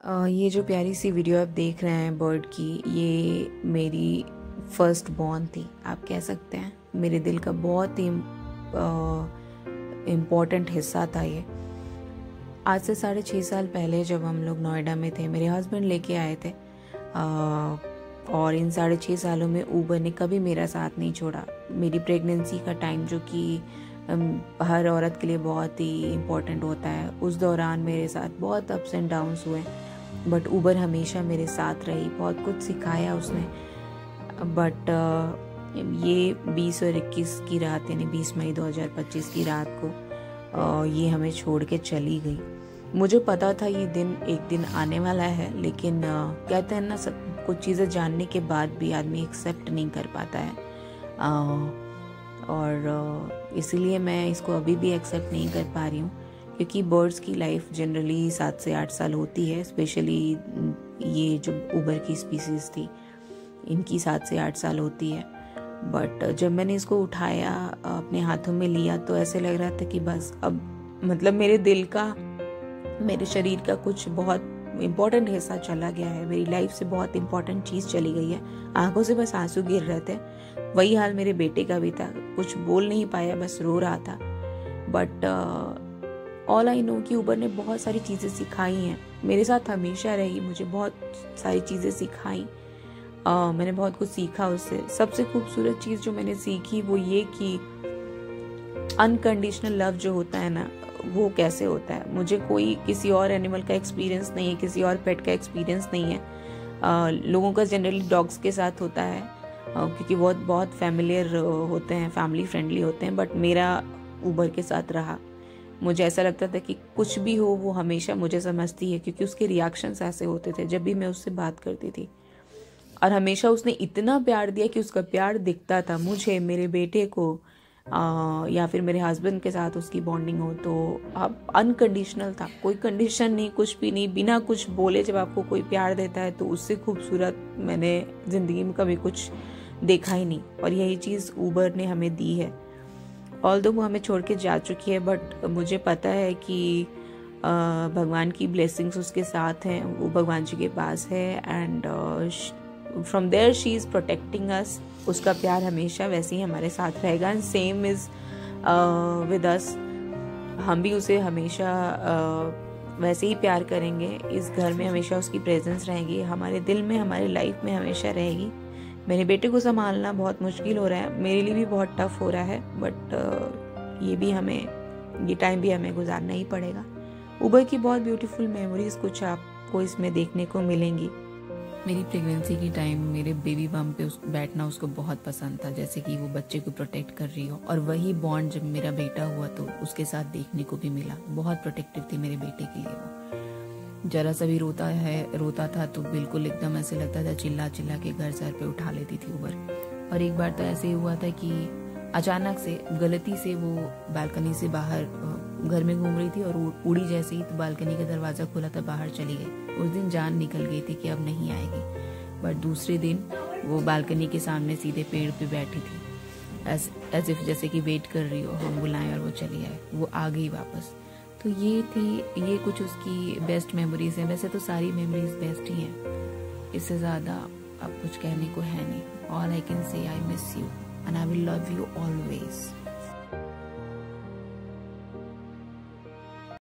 ये जो प्यारी सी वीडियो आप देख रहे हैं बर्ड की, ये मेरी फर्स्ट बॉर्न थी। आप कह सकते हैं मेरे दिल का बहुत ही इम्पोर्टेंट हिस्सा था ये। आज से 6.5 साल पहले जब हम लोग नोएडा में थे, मेरे हस्बैंड लेके आए थे और इन 6.5 सालों में ऊबर ने कभी मेरा साथ नहीं छोड़ा। मेरी प्रेगनेंसी का टाइम जो कि हर औरत के लिए बहुत ही इम्पोर्टेंट होता है, उस दौरान मेरे साथ बहुत अप्स एंड डाउन्स हुए, बट ऊबर हमेशा मेरे साथ रही, बहुत कुछ सिखाया उसने। बट ये 20 और 21 की रात, यानी 20 मई 2025 की रात को ये हमें छोड़ के चली गई। मुझे पता था ये दिन एक दिन आने वाला है, लेकिन कहते हैं ना, सब कुछ चीज़ें जानने के बाद भी आदमी एक्सेप्ट नहीं कर पाता है, और इसीलिए मैं इसको अभी भी एक्सेप्ट नहीं कर पा रही हूँ, क्योंकि बर्ड्स की लाइफ जनरली 7 से 8 साल होती है। स्पेशली ये जो ऊबर की स्पीसीज थी, इनकी 7 से 8 साल होती है। बट जब मैंने इसको उठाया, अपने हाथों में लिया, तो ऐसे लग रहा था कि बस अब मतलब मेरे दिल का, मेरे शरीर का कुछ बहुत इम्पोर्टेंट हिस्सा चला गया है, मेरी लाइफ से बहुत इम्पोर्टेंट चीज़ चली गई है। आंखों से बस आंसू गिर रहे थे। वही हाल मेरे बेटे का भी था, कुछ बोल नहीं पाया, बस रो रहा था। बट ऑल आई नो कि ऊबर ने बहुत सारी चीज़ें सिखाई हैं, मेरे साथ हमेशा रही, मुझे बहुत सारी चीज़ें सिखाई। मैंने बहुत कुछ सीखा उससे। सबसे खूबसूरत चीज़ जो मैंने सीखी वो ये कि अनकंडीशनल लव जो होता है ना, वो कैसे होता है। मुझे कोई किसी और एनिमल का एक्सपीरियंस नहीं है, किसी और पेट का एक्सपीरियंस नहीं है। लोगों का जनरली डॉग्स के साथ होता है, क्योंकि बहुत फैमिलियर होते हैं, फैमिली फ्रेंडली होते हैं, बट मेरा ऊबर के साथ रहा। मुझे ऐसा लगता था कि कुछ भी हो वो हमेशा मुझे समझती है, क्योंकि उसके रिएक्शंस ऐसे होते थे जब भी मैं उससे बात करती थी। और हमेशा उसने इतना प्यार दिया कि उसका प्यार दिखता था मुझे, मेरे बेटे को, या फिर मेरे हस्बैंड के साथ उसकी बॉन्डिंग हो तो अब अनकंडीशनल था, कोई कंडीशन नहीं, कुछ भी नहीं, बिना कुछ बोले जब आपको कोई प्यार देता है तो उससे खूबसूरत मैंने ज़िंदगी में कभी कुछ देखा ही नहीं। और यही चीज़ ऊबर ने हमें दी है। ऑल्दो वो हमें छोड़ के जा चुकी है, बट मुझे पता है कि भगवान की ब्लेसिंग्स उसके साथ हैं, वो भगवान जी के पास है, and from there she is protecting us. उसका प्यार हमेशा वैसे ही हमारे साथ रहेगा, and same is with us. हम भी उसे हमेशा वैसे ही प्यार करेंगे। इस घर में हमेशा उसकी प्रेजेंस रहेगी, हमारे दिल में, हमारी लाइफ में हमेशा रहेगी। मेरे बेटे को संभालना बहुत मुश्किल हो रहा है, मेरे लिए भी बहुत टफ हो रहा है, बट ये टाइम भी हमें गुजारना ही पड़ेगा। ऊबर की बहुत ब्यूटीफुल मेमोरीज कुछ आपको इसमें देखने को मिलेंगी। मेरी प्रेगनेंसी की टाइम मेरे बेबी बम पे बैठना उसको बहुत पसंद था, जैसे कि वो बच्चे को प्रोटेक्ट कर रही हो। और वही बॉन्ड जब मेरा बेटा हुआ तो उसके साथ देखने को भी मिला। बहुत प्रोटेक्टिव थी मेरे बेटे के लिए वो। जरा सा भी रोता था तो बिल्कुल एकदम ऐसे लगता था चिल्ला चिल्ला के घर सर पे उठा लेती थी ऊबर। और एक बार तो ऐसे ही हुआ था कि अचानक से गलती से वो बालकनी से बाहर घर में घूम रही थी और उड़ी जैसे ही तो बालकनी का दरवाजा खुला था, बाहर चली गई। उस दिन जान निकल गई थी कि अब नहीं आएगी, बट दूसरे दिन वो बालकनी के सामने सीधे पेड़ पे बैठी थी, एज इफ जैसे कि वेट कर रही हो हम बुलाएं, और वो चली आए, वो आ गई वापस। तो ये कुछ उसकी बेस्ट मेमोरीज हैं। वैसे तो सारी मेमोरीज बेस्ट ही हैं, इससे ज़्यादा अब कुछ कहने को है नहीं। All I can say, I miss you and I will love you always.